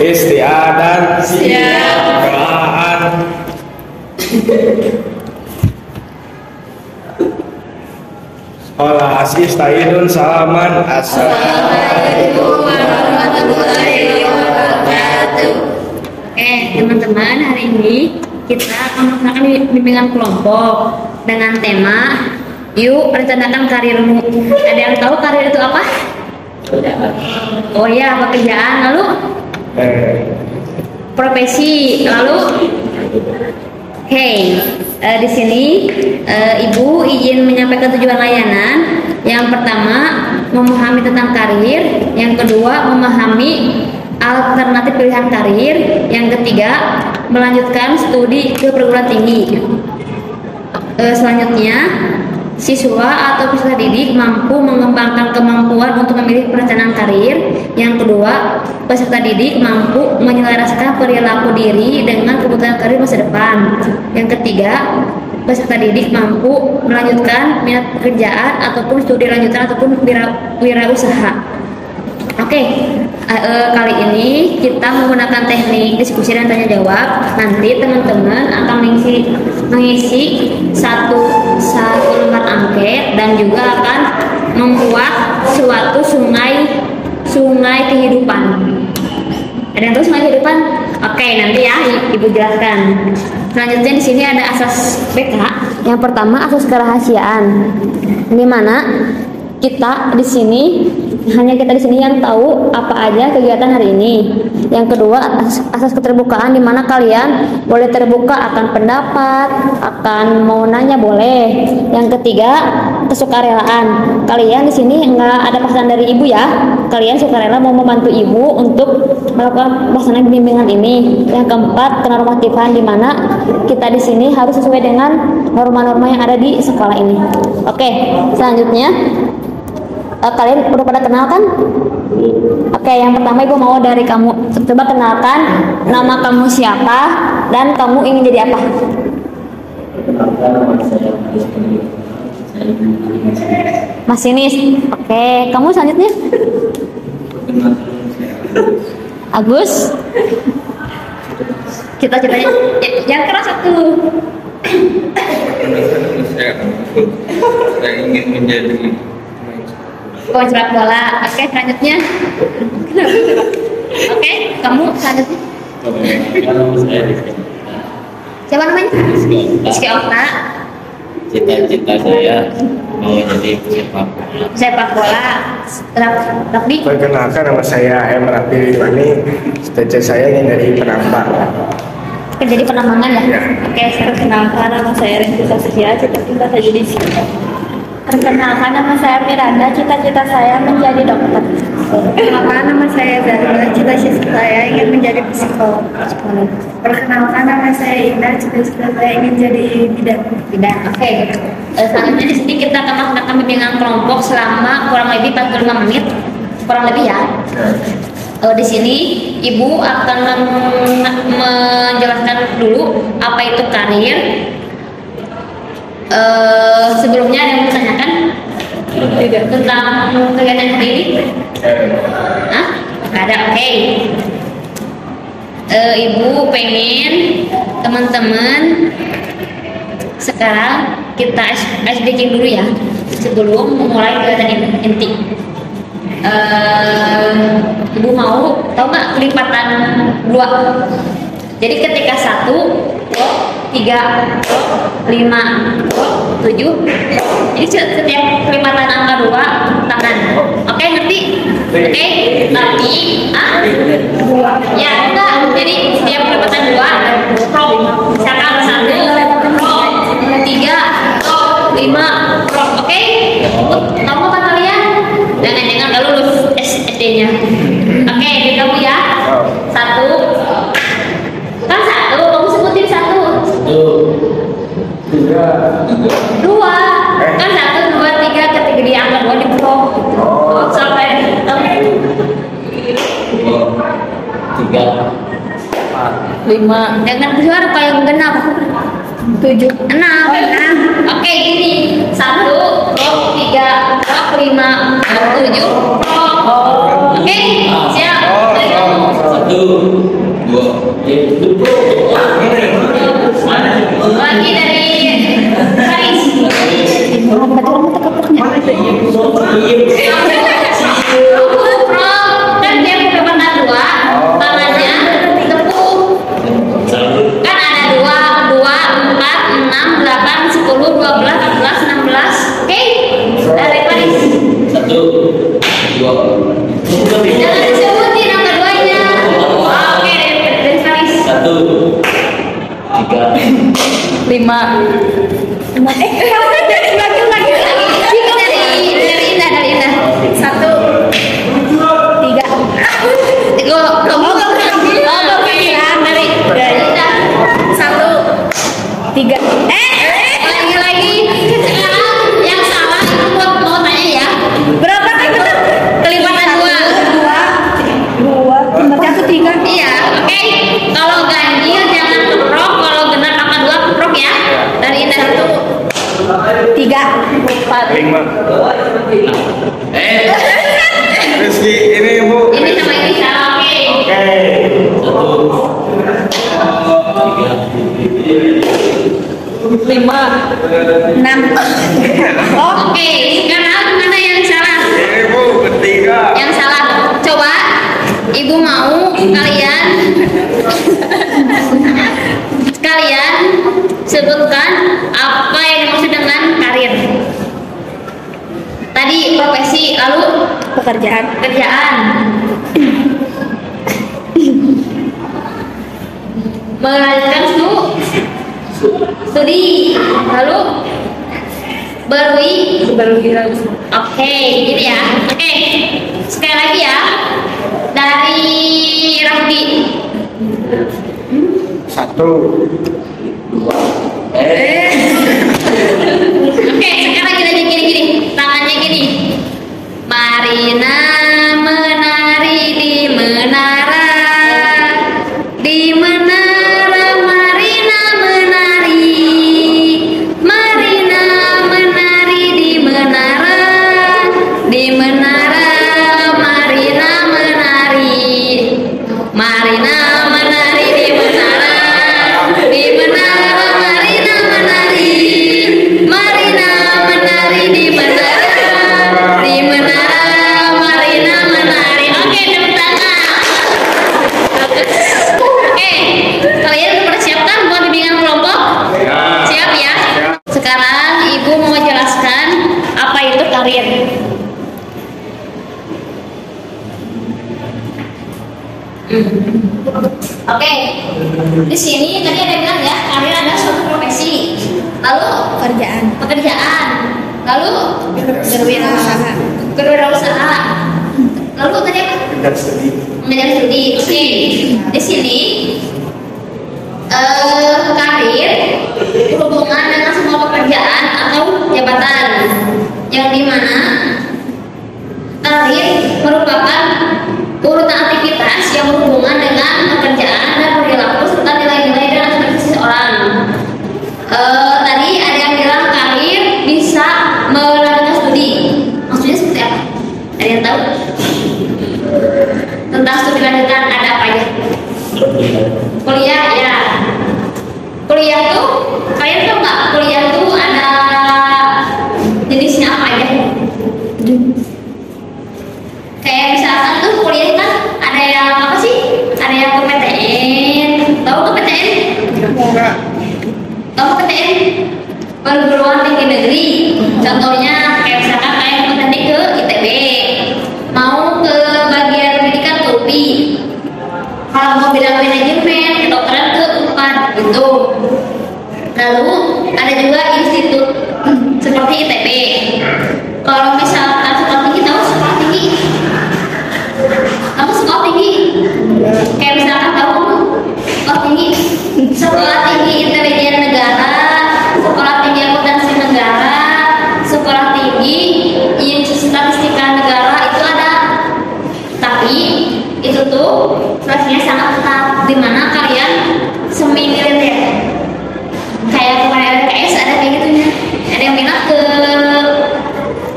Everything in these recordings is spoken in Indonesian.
Istiadat. Siap. Doaan. Olah istaidun salaman. Assalamualaikum warahmatullahi wabarakatuh. Teman-teman, hari ini kita akan melakukan bimbingan kelompok dengan tema yuk rencanakan karirmu. Ada yang tahu karir itu apa? Oh ya, pekerjaan, lalu profesi, lalu di sini Ibu izin menyampaikan tujuan layanan. Yang pertama, memahami tentang karir. Yang kedua, memahami alternatif pilihan karir. Yang ketiga, melanjutkan studi ke perguruan tinggi. Selanjutnya, siswa atau peserta didik mampu mengembangkan kemampuan untuk memilih perencanaan karir. Yang kedua, peserta didik mampu menyelaraskan perilaku diri dengan kebutuhan karir masa depan. Yang ketiga, peserta didik mampu melanjutkan minat pekerjaan ataupun studi lanjutan ataupun wirausaha. Kali ini kita menggunakan teknik diskusi dan tanya jawab. Nanti teman-teman akan mengisi satu lembar angket dan juga akan membuat suatu sungai kehidupan. Ada yang tahu sungai kehidupan? Nanti ya Ibu jelaskan. Selanjutnya di sini ada asas BK. Yang pertama, asas kerahasiaan, di mana kita di sini yang tahu apa aja kegiatan hari ini. Yang kedua, asas keterbukaan, di mana kalian boleh terbuka akan pendapat, akan mau nanya boleh. Yang ketiga, kesukarelaan. Kalian di sini nggak ada paksaan dari Ibu ya. Kalian sukarela mau membantu Ibu untuk melakukan pelaksanaan bimbingan ini. Yang keempat, kenormatifan, di mana kita di sini harus sesuai dengan norma-norma yang ada di sekolah ini. Selanjutnya, kalian udah pada kenal kan? Yang pertama Ibu mau dari kamu. Coba kenalkan nama kamu siapa dan kamu ingin jadi apa? Masinis. Kamu selanjutnya? Agus. Cita-citanya yang keras satu. Saya ingin menjadi sepak bola. Selanjutnya. Kamu selanjutnya. Siapa namanya? Rizky Okta. Cita-cita saya mau jadi sepak bola. Tapi perkenalkan, nama saya M. Rafi Rifani. Cita-cita saya ingin jadi penambang. jadi penambangan ya? Perkenalkan, nama saya Rindu Saskia, cita-cita saya jadi psikolog. Perkenalkan, nama saya Miranda, cita-cita saya menjadi dokter. Perkenalkan, nama saya Zara, cita-cita saya ingin menjadi psikolog. Perkenalkan, nama saya Indah, cita-cita saya ingin jadi bidan. Selanjutnya di sini kita akan melakukan bimbingan kelompok selama kurang lebih 45 menit, kurang lebih ya. Di sini Ibu akan menjelaskan dulu apa itu karir. Sebelumnya ada yang mau ditanyakan tentang kegiatan hari ini? Ada. Ibu pengen teman-teman sekarang kita SDG dulu ya, sebelum memulai kegiatan inti. Ibu mau tahu nggak kelipatan 2? Jadi ketika 1, 3, 5, 7, jadi setiap kelipatan angka 2 tangan. Ngerti? Tapi ya enggak. Jadi setiap kelipatan 2 prok. Misalkan 1 prok, 3 prok, 5 prok. Tahu kan kalian? Jangan nggak lulus SD-nya. Di kamu ya. 1. Kan 1, kamu sebutin 1. 2. Kan 1, 2, 3, ketiga di angka 2 di pro. Sampai 3, 4, 5. Dengan suara kayak genap. 7. 6. Gini. 1, 2, 3, 4, 5, Berarti kamu tekapnya. Kan dia pakai benda dua, tangannya tepuk. Kan ada 2, 4, 6, 8, 10, 12, 14, 16. Oke? Dari Paris. 1, 2. Jangan disebutin yang keduanya. Oke, dari Paris. 1, 3. 5. Lagi. Dari Indah. 1, 3. Kamu dari Indah. 1, 3. Lagi. Sekarang yang salah itu mau tanya ya. Berapa kan betul? Kelipatan 2. 2. Berarti aku 3. Iya, oke. Kalau ganjil jangan keprok, kalau genap angka 2 keprok ya. Dari Indah 3, 4. 5. Rizky, ini Bu. Ini sama ini salah, oke. Oke. 5, 6. Oke, sekarang mana yang salah? Ini Bu, bertiga. Yang salah. Coba Ibu mau kalian sebutkan apa yang dimaksud dengan karir. Tadi profesi, lalu Pekerjaan. pekerjaan. Melanjutkan studi, lalu berwirausaha. Oke, gitu ya. Oke, sekali lagi ya. Dari Raffi. 1. Oke, sekarang kita aja gini. Tangannya gini. Marina menari di menara. Di menara Marina menari. Marina menari di menara. Di menara Marina menari. Marina menari di menara. Di menara Marina menari. Marina menari di menara. Di menara Marina menari. Oke, tepuk tangan. Oke, kalian mempersiapkan buat bimbingan kelompok? Siap ya? Sekarang Ibu mau jelaskan apa itu karir. Oke, di sini tadi ada bilang ya, karir adalah suatu profesi. Lalu pekerjaan. Lalu berwirausaha. Lalu tadi apa? Kerja studi. Mengejar studi. Oke, di sini karir berhubungan dengan semua pekerjaan atau jabatan yang dimana karir merupakan urutan aktivitas yang berhubungan dengan pekerjaan dan perilaku serta nilai-nilai dan aspirasi seseorang. Tadi ada yang bilang karir bisa melanjutkan studi. Maksudnya seperti apa? Ada yang tahu? Tentang studi lanjutan ada apa aja? Kuliah ya. Kuliah tuh kalian tahu nggak? Kuliah tuh ada jenisnya apa aja? Kayak misalkan tuh kuliah kan ada yang apa sih? Ada yang PTN. Tahu PTN? Tahu PTN? Perguruan tinggi negeri. Contohnya kayak misalkan kalian mau tadi ke ITB, mau ke bagian pendidikan ke UPI. Kalau mau bidang manajemen, kedokteran ke UNPAD gitu. Lalu ada juga institut seperti ITB. Kalau misalkan sekolah tinggi, tahu sekolah tinggi? Kamu sekolah tinggi? Kayak misalkan tahu sekolah tinggi? Sekolah tinggi intelijen negara, sekolah tinggi akuntansi negara, sekolah tinggi statistika negara itu ada. Tapi itu tuh seleksinya sangat ketat, dimana kalian semi-militer ya. Kayak kemarin LKS ada kayak gitunya. Ada yang minat ke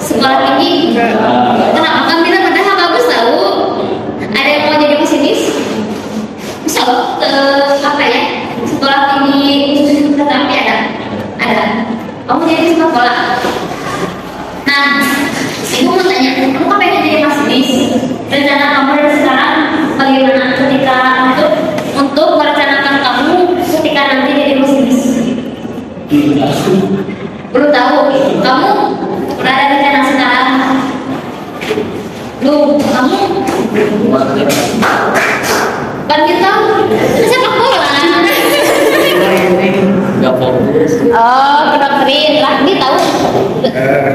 sekolah tinggi. Kenapa kan minat padahal bagus tahu? Ada yang mau jadi pesimis? Bisa loh apa ya? Sekolah tinggi tapi ada. Kamu jadi sepak bola.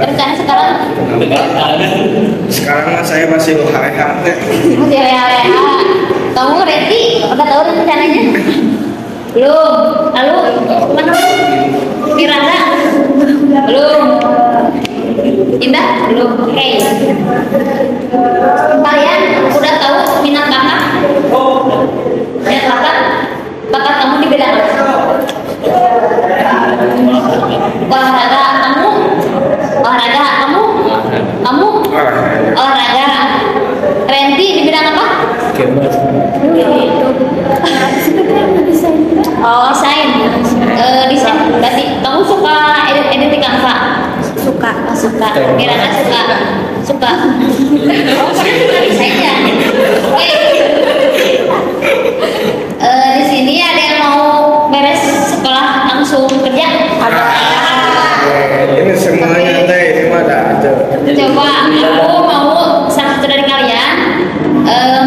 Rencana sekarang Sekarang mah saya masih UHH teh. masih leha-leha. Kamu ready? Udah tahu rencananya? Belum. Lalu mana? Miranda? Belum. Indah? Belum. Oke. Kalian udah tahu minat bakat? Minat bakat? Bakat kamu di bidang apa? Olahraga kamu? Olahraga kamu? Kamu? Olahraga. Renti di bidang apa? Oh, desain. Desain. Berarti kamu suka edit Canva? Suka. Oh, suka. Miranda suka. Suka. Oh, kamu suka desain ya? Oke. Di sini ada yang mau beres sekolah langsung kerja? Ada. Ini semuanya teh ini mah ada. Coba aku mau salah satu dari kalian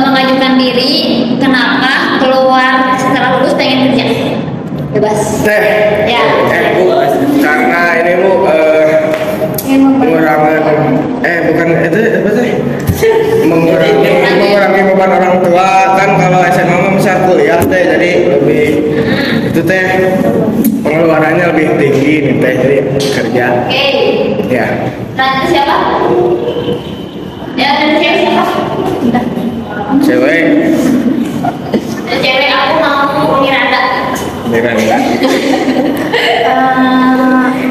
mengajukan diri kenapa keluar setelah lulus pengen kerja. Bebas. Teh. Ya. Bu, karena ini Bu mengurangi bukan itu apa sih? mengurangi beban orang tua kan kalau SMA mah bisa kuliah teh jadi lebih itu teh pengeluarannya lebih tinggi nih teh jadi kerja. Oke. Ya. Nanti siapa? Ya, nanti cewek siapa? Cewek. Cewek aku mau Miranda. Miranda.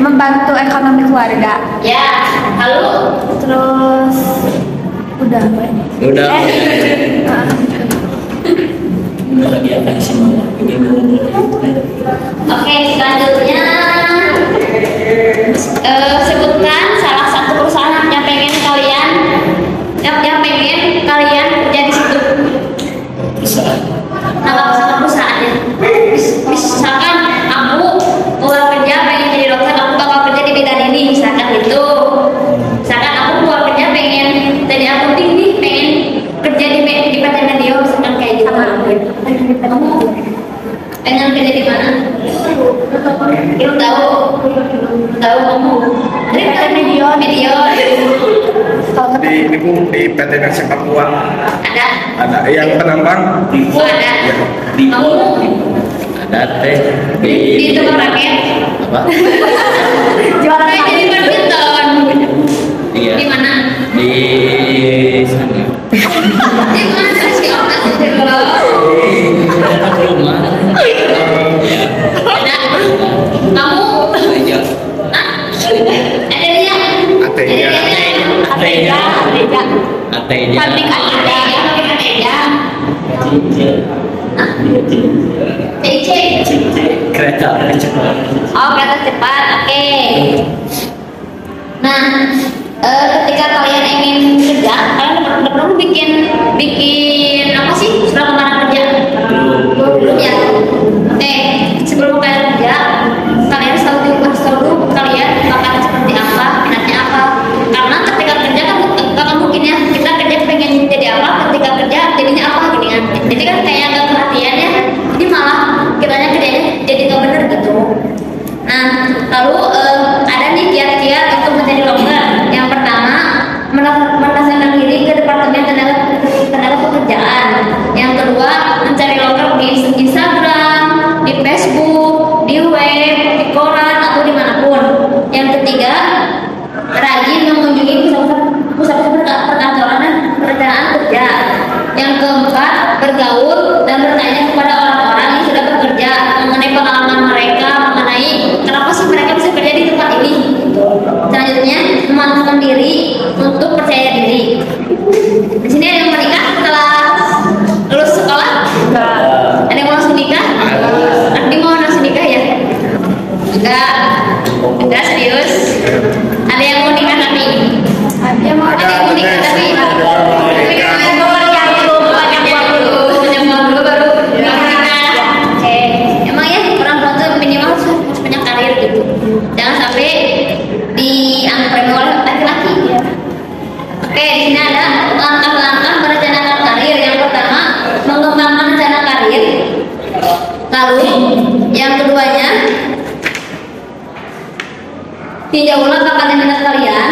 Membantu ekonomi keluarga. Ya, lalu Terus udah. Udah. oke, selanjutnya sebutkan salah satu perusahaan yang pengen kalian kerja di situ. Nama perusahaannya. Misalkan aku keluar kerja pengen jadi dokter, aku bakal kerja di bidang ini, misalkan gitu. Misalkan aku keluar kerja pengen jadi akunting nih, pengen kerja di PT Medio, misalkan kayak gitu. Kamu pengen kerja di mana? Belum tahu kamu. Di PT Medio. Di Bu di PT Nasi Papua Ada. ada yang penambang. Oh, ada. Kamu Ada teh di tukang raket. apa? Juara jadi badminton. Iya. Di mana? Di sana. Di mana sih orang itu? Dekat rumah. Ya. Ada. Kamu? Aja. Hah? Ada dia? Atenya. Atenya. Atenya. Pabrik Atenya. Atenya. CIC. Kereta cepat. Oh, kereta cepat. Oke. Nah, ketika kalian ingin kerja, kalian udah perlu bikin apa sih surat lamaran kerja? Belum ya. Oke, sebelum kalian kerja, kalian harus tahu dulu kalian bakatnya seperti apa, minatnya apa. Karena ketika kerja kan gak mungkin ya kita kerja pengen jadi apa, ketika kerja jadinya apa gini kan. Jadi kan kayak gak perhatian ya. Jadi malah kiranya kerjanya jadi gak bener gitu. Nah, lalu ada nih kiat-kiat untuk menjadi dokter. Yang pertama, mendaftarkan diri ke Departemen Tenaga Pekerjaan. Yang kedua, mencari loker di Instagram, di Facebook, di web, di koran atau dimanapun. Yang ketiga, rajin mengunjungi pusat-pusat perkantoran dan perencanaan kerja. Yang keempat, bergaul dan bertanya kepada orang-orang yang sudah bekerja mengenai pengalaman mereka, mengenai kenapa sih mereka bisa kerja di tempat ini. Selanjutnya, memantapkan diri untuk percaya diri. Di sini ada yang menikah setelah lulus sekolah? Ada yang mau langsung nikah? Ada mau langsung nikah ya? Enggak serius. Ada yang mau nikah tapi? Ada yang mau nikah tapi? Emang ya perempuan tuh minimal harus punya karir gitu. Jangan sampai dianggap oleh laki-laki. Oke, di sini ada langkah-langkah merencanakan karir. Yang pertama, mengembangkan rencana karir. Lalu, yang keduanya, tinjau ulang akademitas kalian.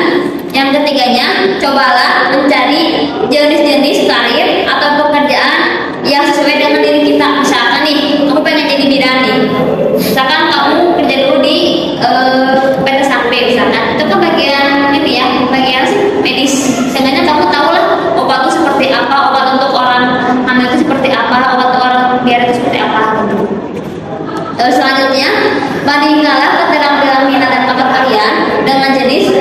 Yang ketiganya, cobalah mencari jenis-jenis karir atau pekerjaan yang sesuai dengan diri kita. Misalkan nih, kamu pengen jadi bidan nih. Misalkan kamu kerja dulu di PT Sampai misalkan. Itu kan bagian ini ya, bagian medis. Seenggaknya kamu tahu lah obat itu seperti apa, obat untuk orang hamil itu seperti apa, obat untuk orang biar itu seperti apa. Selanjutnya, bandingkanlah keterampilan minat dan bakat kalian dengan jenis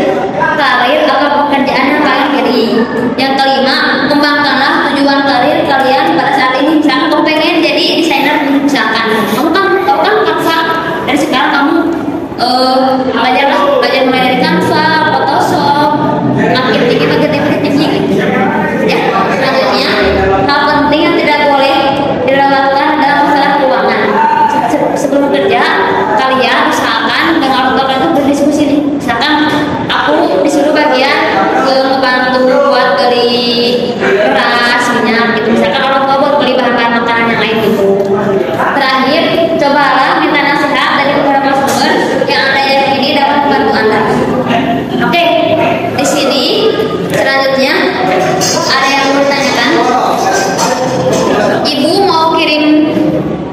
karir atau pekerjaan yang kalian pilih. Yang kelima, kembangkanlah tujuan karir kalian pada saat ini. Misalkan kamu pengen jadi desainer, misalkan kamu kan tahu kan Canva, dari sekarang kamu belajar mulai dari Canva, Photoshop, marketing gitu ya. Selanjutnya, hal penting yang tidak boleh dilewatkan adalah masalah keuangan. Sebelum kerja, kalian usahakan dengan orang tua itu berdiskusi nih. Misalkan aku disuruh bagian ngebantu buat beli beras, minyak gitu. Misalkan orang tua buat beli bahan-bahan makanan yang lain gitu. Terakhir, cobalah minta nasihat dari beberapa sumber yang Anda yakini dapat membantu Anda. Oke, di sini selanjutnya ada yang mau ditanyakan. Ibu mau kirim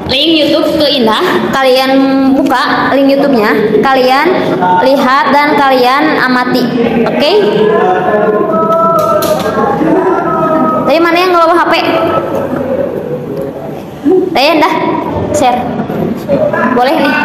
link YouTube ke Indah, kalian buka link YouTube-nya, kalian lihat dan kalian amati. Oke? Dari mana yang ngebawa HP? Saya Indah, share. Boleh nih.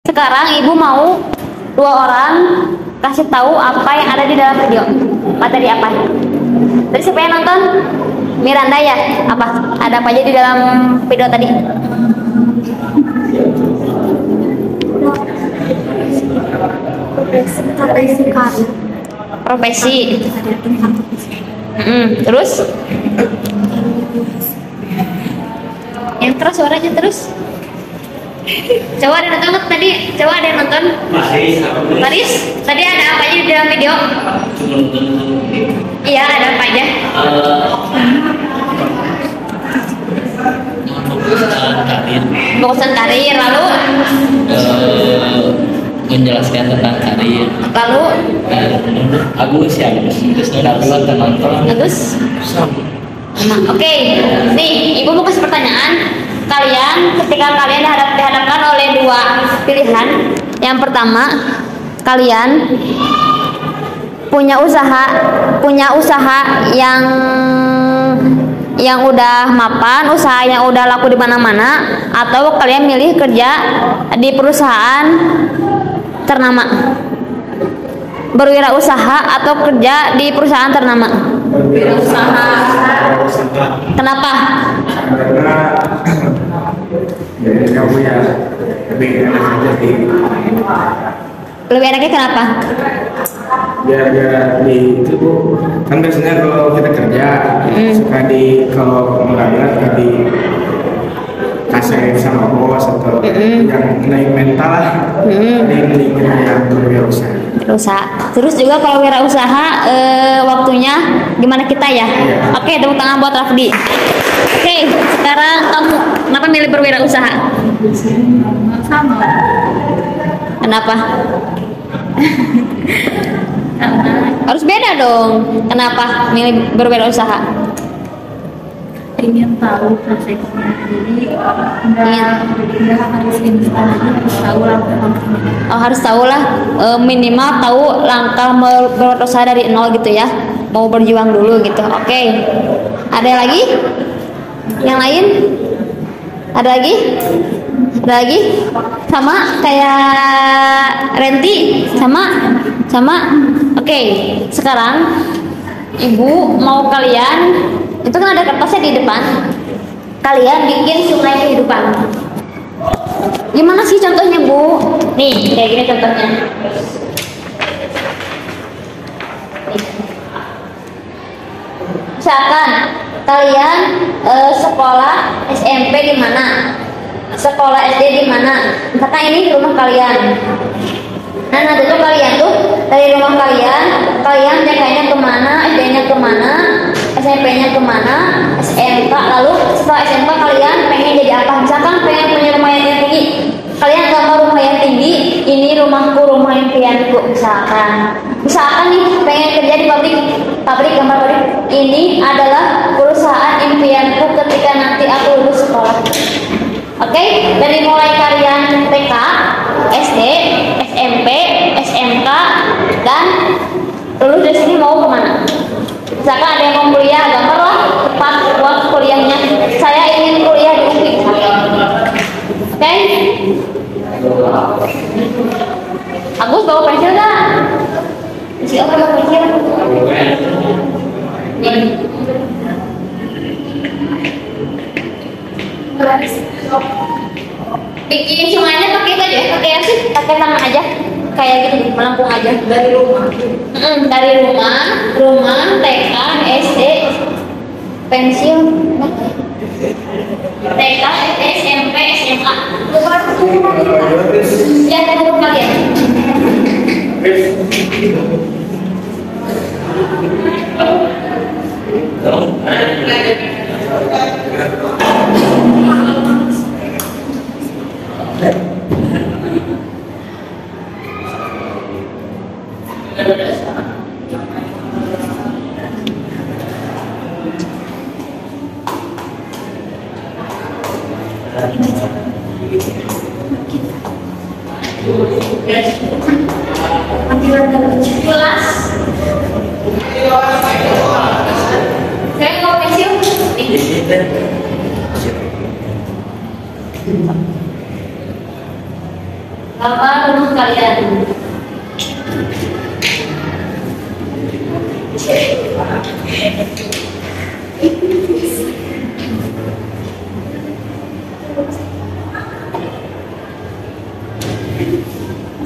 Sekarang ibu mau dua orang kasih tahu apa yang ada di dalam video. Materi apa? Dari siapa yang nonton? Miranda ya? Apa? Ada apa aja di dalam video tadi? Profesi. Terus? Yang terus suaranya terus. Coba ada nonton tadi? Coba ada yang nonton? Maris, tadi ada apa aja di dalam video? Iya, ada apa aja? Fokusan karir, lalu? Menjelaskan tentang karir. Lalu? Agus ya, Agus. Oke, nih ibu mau kasih pertanyaan. Kalian ketika kalian dihadapkan oleh dua pilihan, yang pertama kalian punya usaha yang udah mapan, usaha yang udah laku di mana-mana, atau kalian milih kerja di perusahaan ternama? Berwirausaha atau kerja di perusahaan ternama? Berusaha. Kenapa? Karena dari kamu ya lebih enak aja sih. Lebih enaknya kenapa? Biar di itu kan biasanya kalau kita kerja suka di kalau melanggar suka di kasih sama bos atau yang naik mental lah. Jadi mendingan yang berwirausaha. Terus juga kalau wirausaha waktunya gimana kita ya? Oke, tepuk tangan buat Rafdi. Oke, sekarang kamu kenapa milih berwirausaha? Sama. Kenapa? Karena Harus beda dong. Kenapa milih berwirausaha? ingin tahu prosesnya, jadi nggak harus instan aja, harus tahu langkah. Oh, harus tahu lah, minimal tahu langkah berwirausaha dari nol gitu ya. Mau berjuang dulu gitu. Oke. Ada lagi? Yang lain? Ada lagi? Ada lagi? Sama kayak Renti? Sama? Oke. Sekarang Ibu mau kalian, itu kan ada kertasnya di depan, kalian bikin sungai kehidupan. Gimana sih contohnya, Bu? Nih, kayak gini contohnya. Misalkan kalian sekolah SMP di mana? Sekolah SD di mana? Misalkan ini rumah kalian. Nah, nanti tuh kalian tuh dari rumah kalian TK-nya kemana, SD-nya kemana, SMP-nya kemana, SMK, lalu setelah SMK kalian pengen jadi apa? Misalkan pengen punya rumah yang tinggi, kalian gambar rumah yang tinggi, ini rumahku, rumah impianku, misalkan nih pengen kerja di pabrik gambar pabrik, ini adalah perusahaan impianku ketika nanti aku lulus sekolah. Oke, dari mulai kalian TK, SD, SMP, SMK, dan lulus dari sini mau kemana? Misalkan ada yang mau kuliah, gambarlah tepat waktu kuliahnya. Saya ingin kuliah di UPI. Oke? Agus bawa pensil nggak? Si Oka bawa pensil. Bikin sungainya pakai itu aja, pakai tangan aja, kayak gitu, melengkung aja dari rumah. Dari rumah, TK, SD, pensil, TK, SD, SMP, SMA. Ya, tempat kalian. Kelas. Saya mau pensil. Gambar rumah kalian.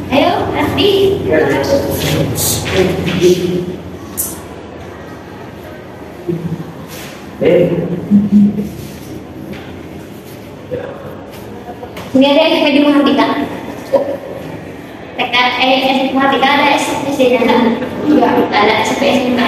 Ayo, Asti. Ini ada SMP di Mahardika. TK, SMP Mahardika ada SD-nya enggak? Enggak, ada SMP SMK.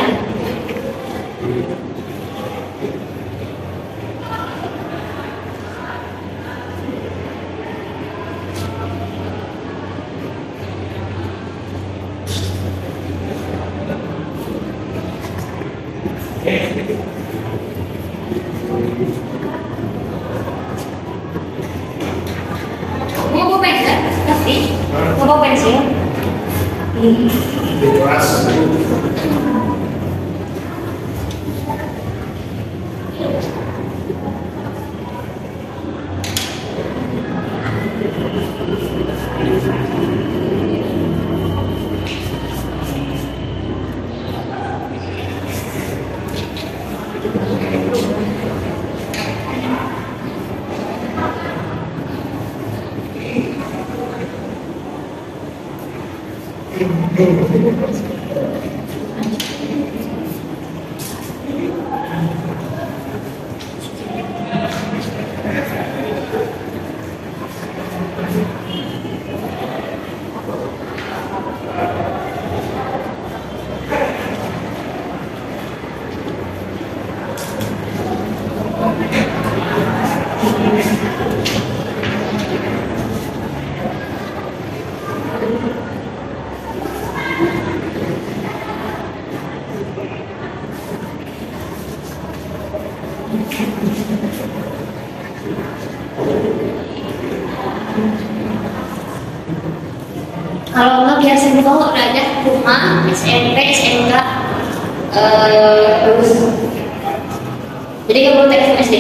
Mau bawa pensil? Pasti. Mau bawa pensil? Di kelas Kalau enggak biasanya udah ada rumah, SMP, SMK, terus jadi nggak perlu tes SD.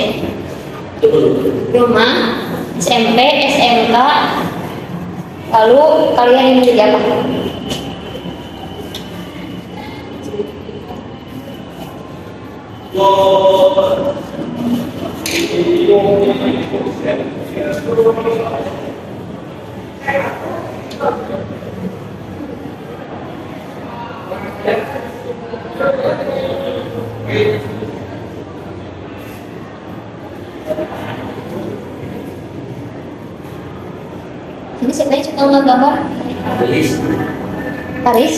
Rumah, SMP, SMK, lalu kalian ini jadi apa? Ini sebenarnya suka ngegambar Paris.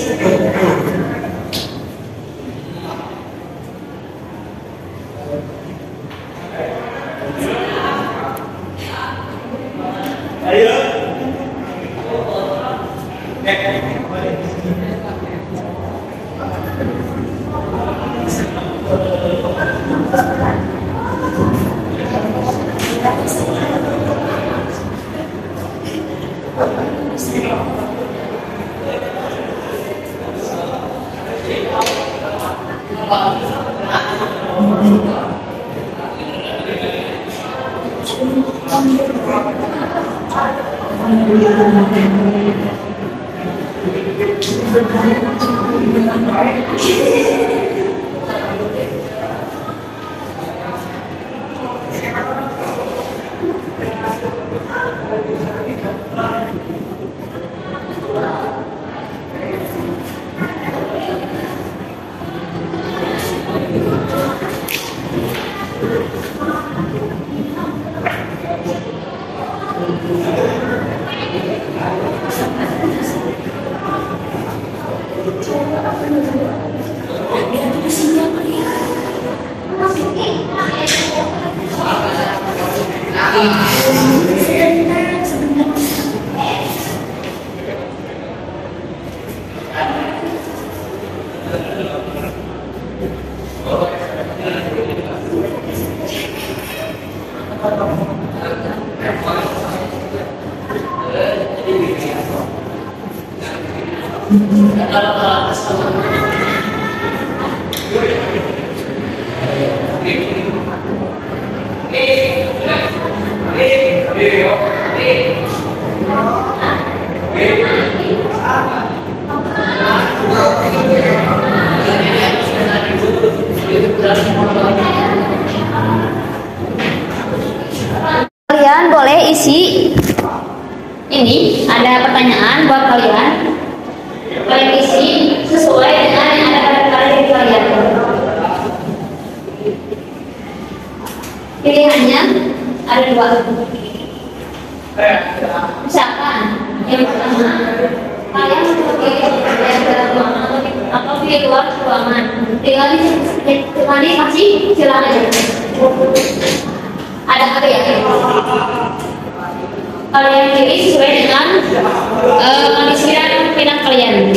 Kalian boleh isi ini, ada pertanyaan buat kalian. Kalian isi sesuai dengan yang ada pada materi kalian. Pilihannya ada dua. Misalkan yang pertama, kalian memilih yang dalam ruangan atau di luar ruangan. Tinggal dikasih silang aja. Ada apa ya? Kalian pilih sesuai dengan kondisi dan minat kalian.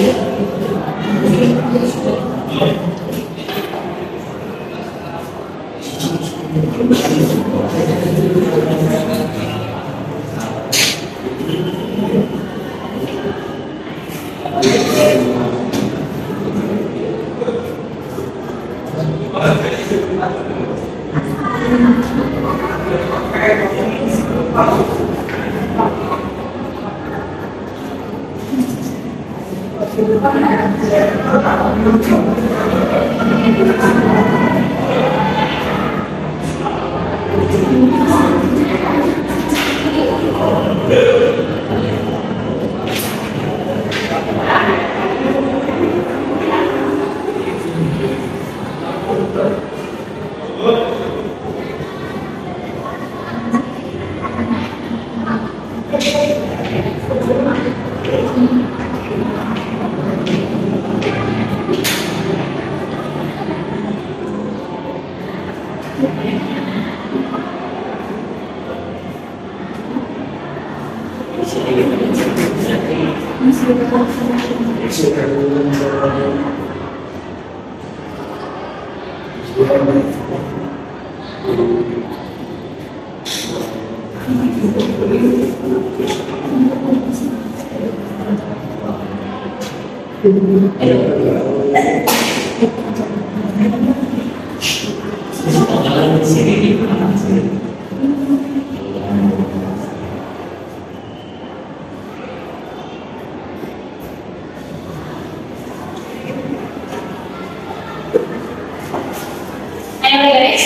Ayo guys,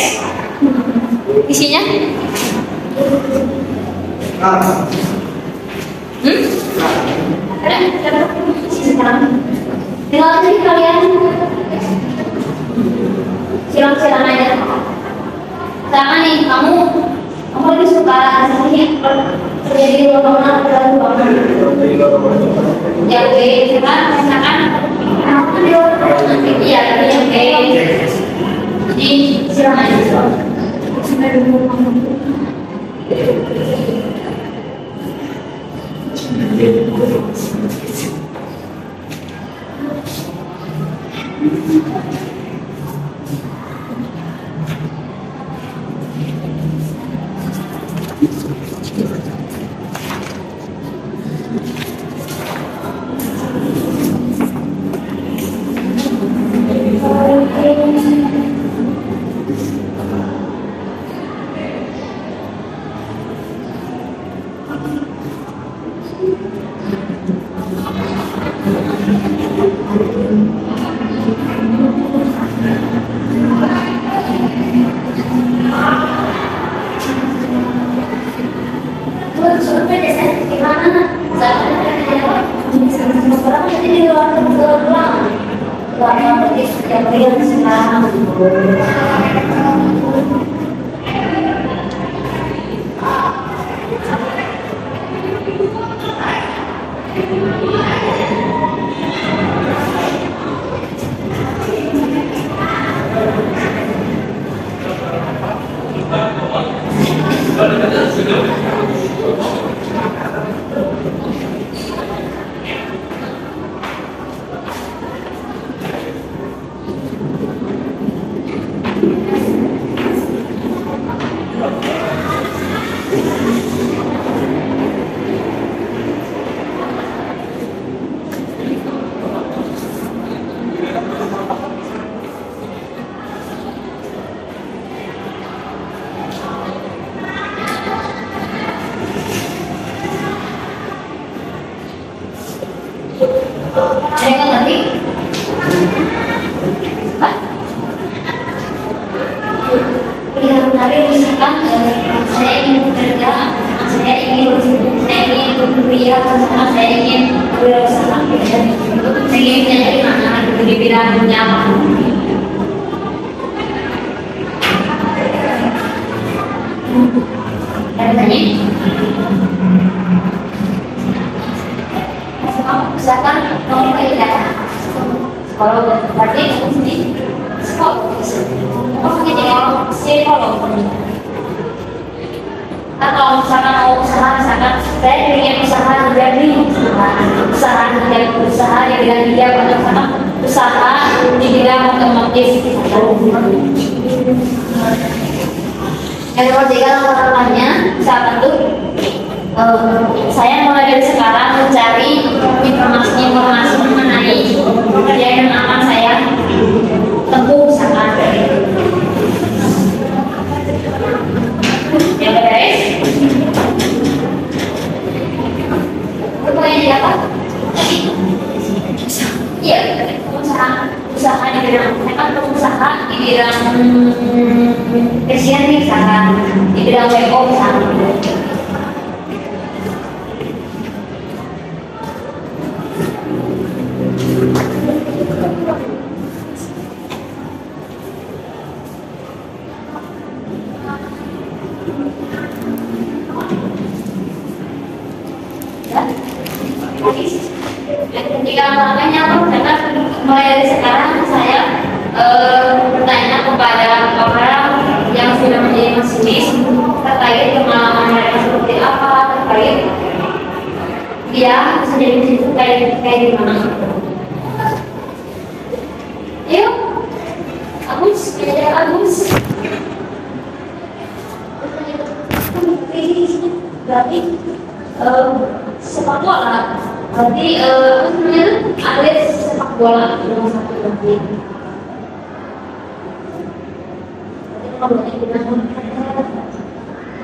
isinya? Ada? Tinggal sih kalian silang-silang aja. Sama nih, kamu lebih suka sini kerja di luar bangunan atau di bangunan? Ya oke, misalkan aku di luar bangunan, iya, oke. Jadi silang aja. Ada yang ngerti? Hah? Yang menarik misalkan saya ingin bekerja, saya ingin berkuliah, saya ingin berusaha, saya ingin menjadi mana di bidang apa? Ada tanya? Misalkan mau pindah kalau berarti sini sekolah psikolog atau misalkan mau usaha, misalkan saya ingin usaha jadi usaha di bidang hijab atau misalkan usaha di bidang otomotif. Yang nomor 3 pertanyaannya saat itu saya mulai dari sekarang mencari informasi mengenai pekerjaan yang akan saya tempuh misalkan. Ya guys, itu yang jadi apa? Iya, usaha di bidang usaha di bidang fashion misalkan, di bidang WO misalkan. Haris. Jika makanya karena mulai dari sekarang saya bertanya kepada orang yang sudah menjadi masinis terkait pengalaman mereka seperti apa, terkait dia sendiri itu kayak gimana. Yuk, Agus, ya Agus. Berarti sepak bola. Berarti atlet sepak bola nomor 1 berarti.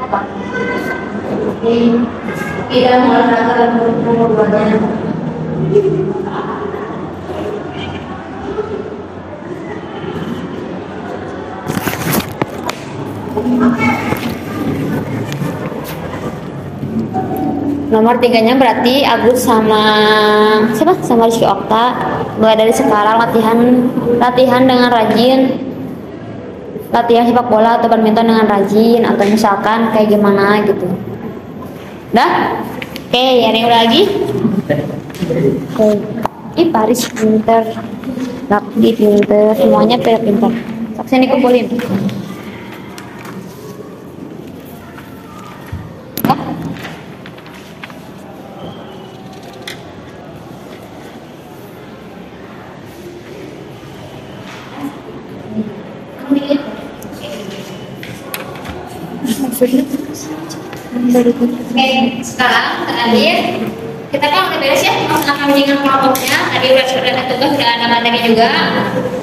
Apa? Tidak olahraga nomor 2-nya. Nomor 3-nya berarti Agus sama siapa? Sama Rizky Okta. Mulai dari sekarang latihan dengan rajin. Latihan sepak bola atau badminton dengan rajin, atau misalkan kayak gimana gitu. Dah? Oke, yang udah lagi? Oke. Paris pinter. Rakti pinter, semuanya pinter. Saksinya kumpulin. Oke, sekarang terakhir kita kan udah beres ya melaksanakan bimbingan kelompoknya. Tadi udah ada tugas, udah ada materi juga,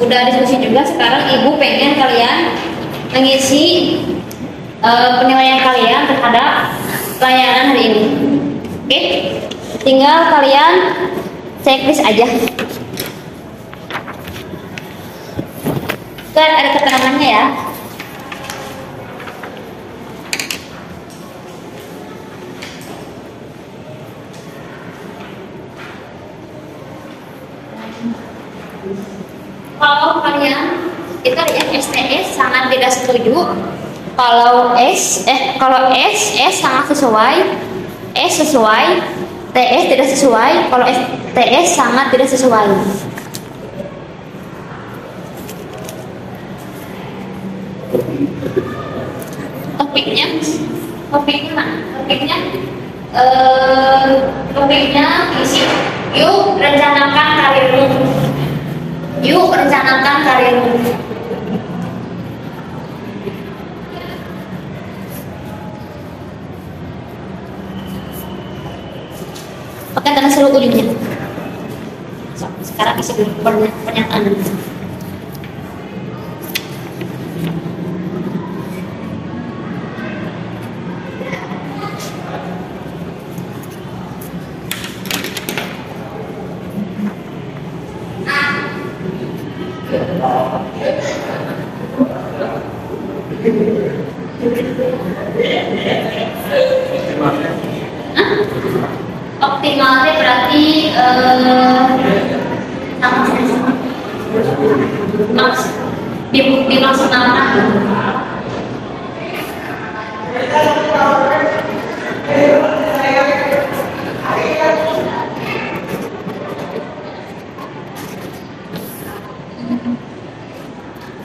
udah diskusi juga. Sekarang ibu pengen kalian mengisi penilaian kalian terhadap pelayanan hari ini. Oke, tinggal kalian checklist aja. Kan ada keterangannya ya. Kalau kalian itu ada yang STS sangat tidak setuju, kalau S sangat sesuai, S sesuai, TS tidak sesuai, kalau TS sangat tidak sesuai. Topiknya isi yuk rencanakan karirmu. Yuk rencanakan karirmu. Pakai tanda seru ujungnya. Sekarang isi dulu pernyataan. Optimalnya berarti dimaksimalkan.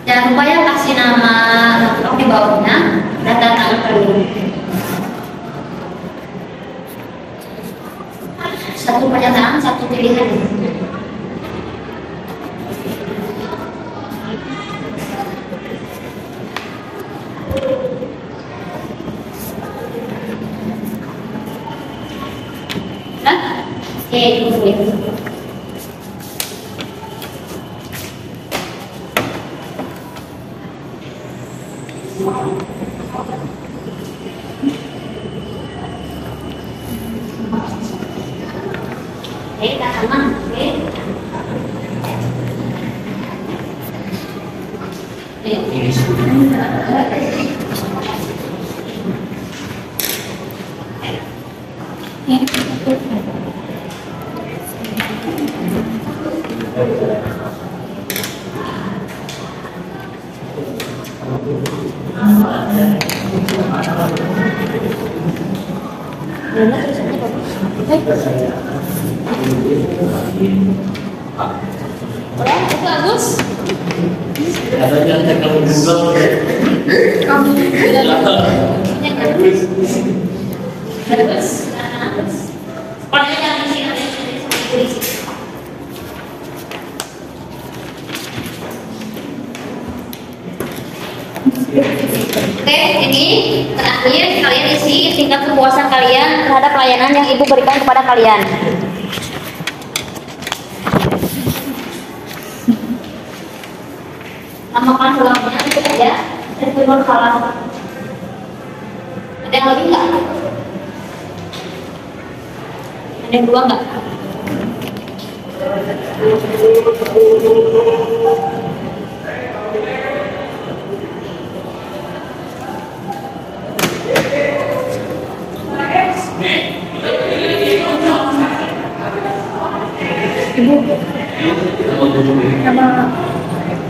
Jangan lupa ya kasih nama lengkap di bawahnya dan data perlu. Satu pernyataan, satu pilihan. Nah, oke, kita sama, oke. Mana tulisannya bagus? Udah, itu Agus. Katanya cek kamu Google. Kamu Agus. Sekolahnya jangan di sini, di sini. Oke, ini terakhir kalian isi tingkat kepuasan kalian terhadap pelayanan yang ibu berikan kepada kalian. Namakan ulangnya itu aja dan turun salah. Ada yang lebih nggak? Ada yang dua nggak?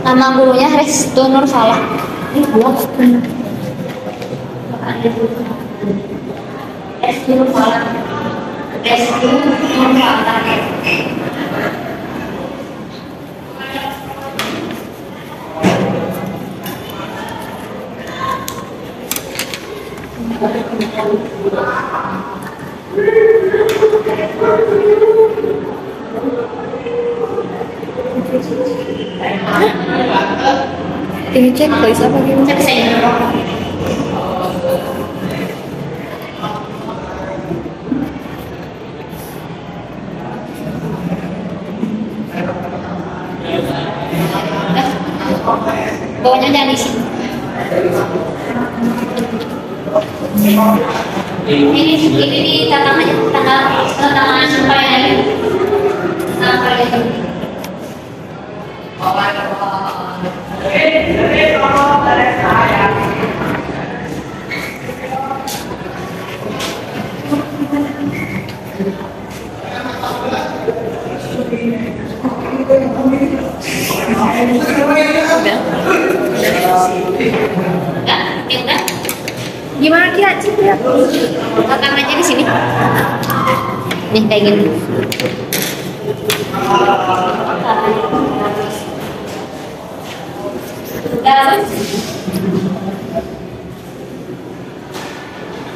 Nama gurunya Restu Nur Salah. Ini gua benar. Restu Nur Salah. Restu Nur Salah. Ini cek please apa gimana? Cek saya. Bawahnya jangan isi. Ini di tangan aja, tangan supaya tangan kalian. Udah? Gimana Kia? Cik ya? Rekam aja di sini. Nih kayak gini. Udah.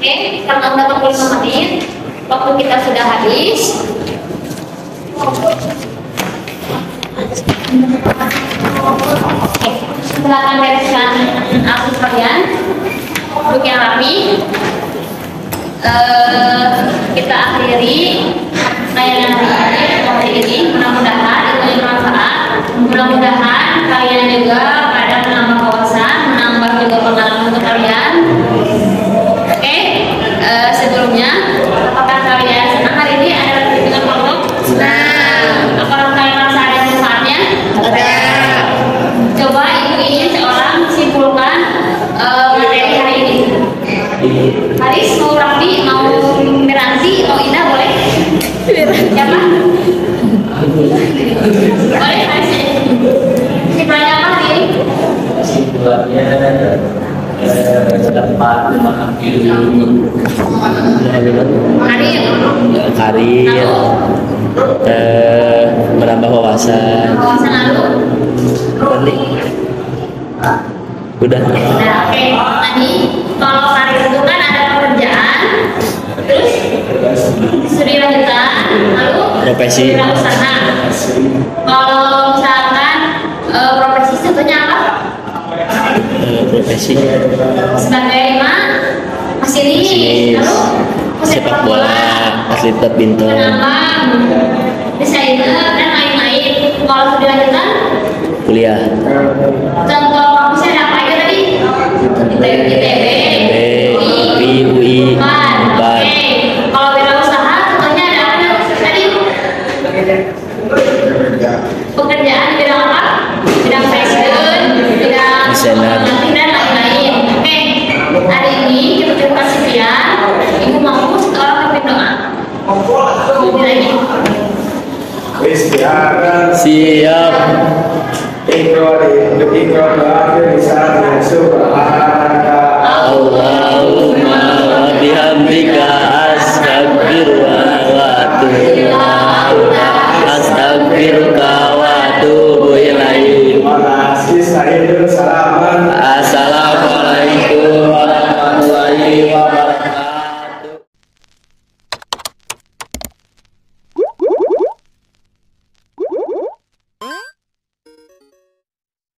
Oke, karena udah 45 menit, waktu kita sudah habis. Oke, silakan bereskan arsip kalian. Duduk yang rapi. Kita akhiri tayangan hari ini. Mudah-mudahan itu bermanfaat. Mudah-mudahan kalian juga pada menambah wawasan, menambah juga pengalaman untuk kalian. Oke, sebelumnya apakah kalian senang hari ini ada dengan kelompok? Apakah kalian merasa ada manfaatnya? Ada. Coba ibu ingin seorang simpulkan materi hari ini. Haris, mau Raffi, mau Miranti, mau Indah, boleh? Siapa? Boleh, Haris. Simpulannya apa hari ini? Kesimpulannya dapat memahami karir, menambah wawasan. Wawasan lalu. Berarti udah. Nah, oke. Tadi kalau karir itu kan ada pekerjaan, terus studi lanjutan, lalu Profesi. usaha. Kalau misalkan profesi contohnya apa? Profesi Sebagai masinis, lalu sepak bola, atlet badminton, penambang, desainer dan lain-lain. Kalau studi lanjutan, kuliah, contoh kampusnya ada apa aja tadi? ITB, UI, UNPAD. Oke. Kalau wirausaha contohnya ada apa tadi? Pekerjaan bidang apa? Bidang fashion, bidang Desainer. marketing dan lain-lain. Oke. Hari ini kita terima sekian. Ibu mau seorang pimpin doa. Mungkin lagi. Siap. Ikrar, ikrar, ikrar, ikrar, ikrar,